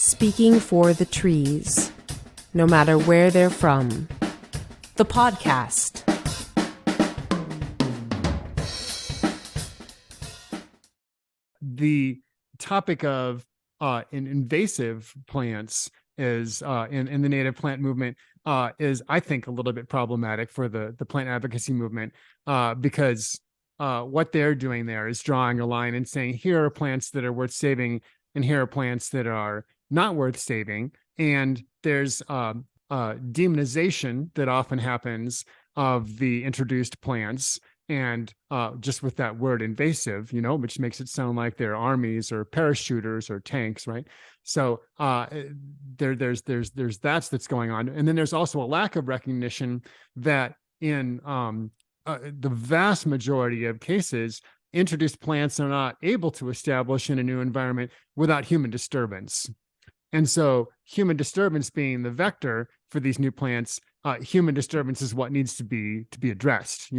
Speaking for the trees, no matter where they're from. The podcast. The topic of invasive plants is in the native plant movement is, I think, a little bit problematic for the plant advocacy movement because what they're doing there is drawing a line and saying, here are plants that are worth saving and here are plants that are not worth saving. And there's demonization that often happens of the introduced plants. And just with that word invasive, which makes it sound like they're armies or parachuters or tanks, right? So there's that's going on. And then there's also a lack of recognition that in the vast majority of cases, introduced plants are not able to establish in a new environment without human disturbance. And so human disturbance being the vector for these new plants, human disturbance is what needs to be addressed,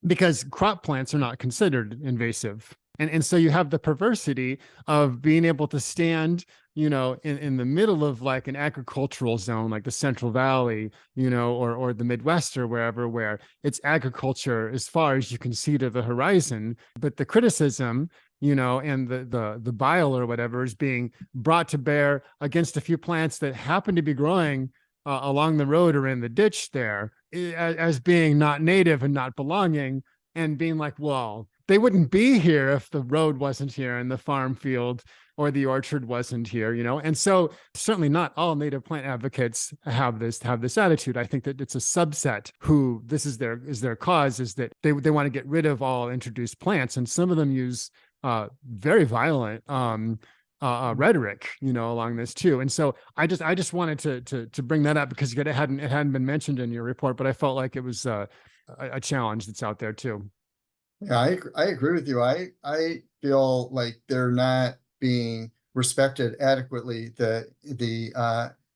because crop plants are not considered invasive. And so you have the perversity of being able to stand, in the middle of like an agricultural zone, like the Central Valley, or the Midwest or wherever, where it's agriculture as far as you can see to the horizon. But the criticism, and the bile or whatever is being brought to bear against a few plants that happen to be growing along the road or in the ditch there as being not native and not belonging, and being like, well, they wouldn't be here if the road wasn't here and the farm field or the orchard wasn't here, And so certainly not all native plant advocates have this attitude. I think that it's a subset who this is their cause, is that they want to get rid of all introduced plants. And some of them use very violent rhetoric, along this too. And so I just wanted to bring that up because it hadn't been mentioned in your report, but I felt like it was a challenge that's out there too. Yeah, I agree with you. I feel like they're not being respected adequately, the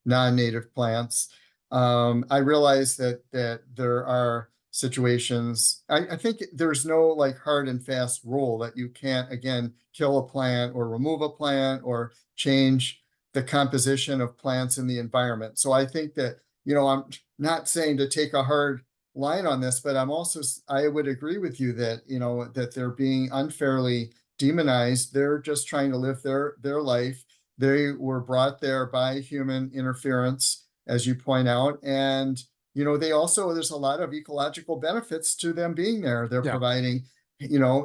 non-native plants. I realize that there are situations. I think there's no like hard and fast rule that you can't, again, kill a plant or remove a plant or change the composition of plants in the environment. So I think that, I'm not saying to take a hard line on this, but I would agree with you that, that they're being unfairly demonized. They're just trying to live their life. They were brought there by human interference, as you point out. And there's a lot of ecological benefits to them being there. They're providing,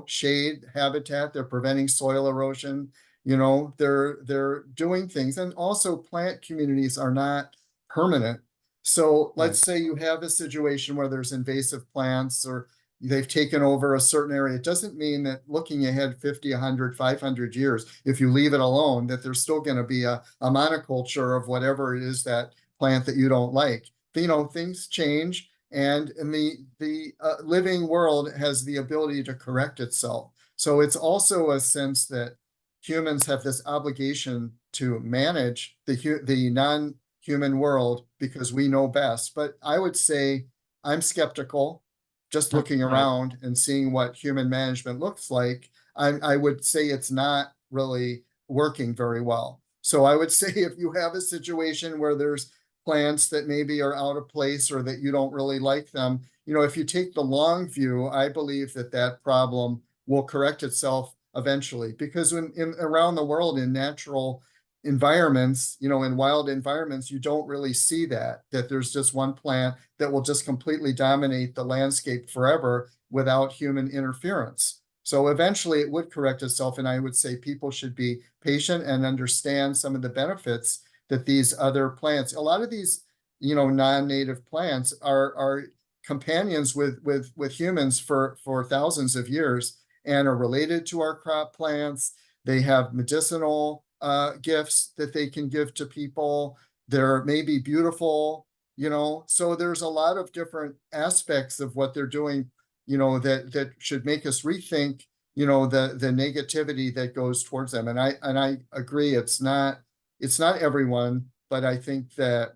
shade, habitat, they're preventing soil erosion, they're doing things. And also plant communities are not permanent. So let's say you have a situation where there's invasive plants or they've taken over a certain area. It doesn't mean that looking ahead 50, 100, 500 years, if you leave it alone, that there's still going to be a monoculture of whatever it is that plant that you don't like. Things change, and the living world has the ability to correct itself. So it's also a sense that humans have this obligation to manage the non-human world because we know best. But I would say I'm skeptical, just looking around and seeing what human management looks like. I would say it's not really working very well. So I would say if you have a situation where there's plants that maybe are out of place or that you don't really like them, if you take the long view, I believe that problem will correct itself eventually, because around the world in natural environments, in wild environments, you don't really see that there's just one plant that will just completely dominate the landscape forever without human interference. So eventually it would correct itself. And I would say people should be patient and understand some of the benefits that these other plants, a lot of these, non-native plants are companions with humans for thousands of years and are related to our crop plants. They have medicinal gifts that they can give to people. They're maybe beautiful, so there's a lot of different aspects of what they're doing, that should make us rethink, the negativity that goes towards them. And I agree, it's not everyone, but I think that,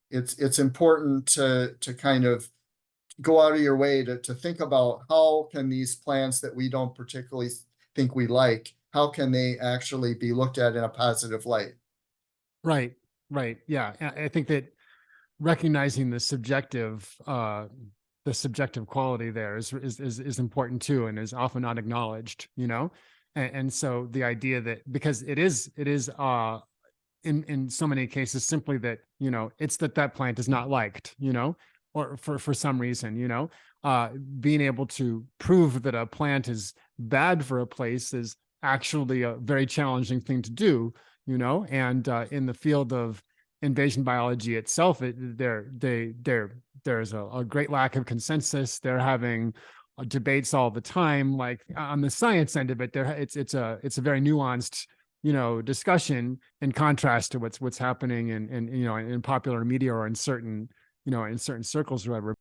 it's important to kind of go out of your way to think about how can these plants that we don't particularly think we like, how can they actually be looked at in a positive light? Right. Right. Yeah. I think that recognizing the subjective quality there is important too, and is often not acknowledged, and so the idea that, because it is in so many cases simply that, it's that plant is not liked, or for some reason, being able to prove that a plant is bad for a place is actually a very challenging thing to do, and in the field of invasion biology itself, there's a great lack of consensus. They're having debates all the time. Like on the science end of it, it's a very nuanced, discussion, in contrast to what's happening in popular media, or in certain circles or whatever.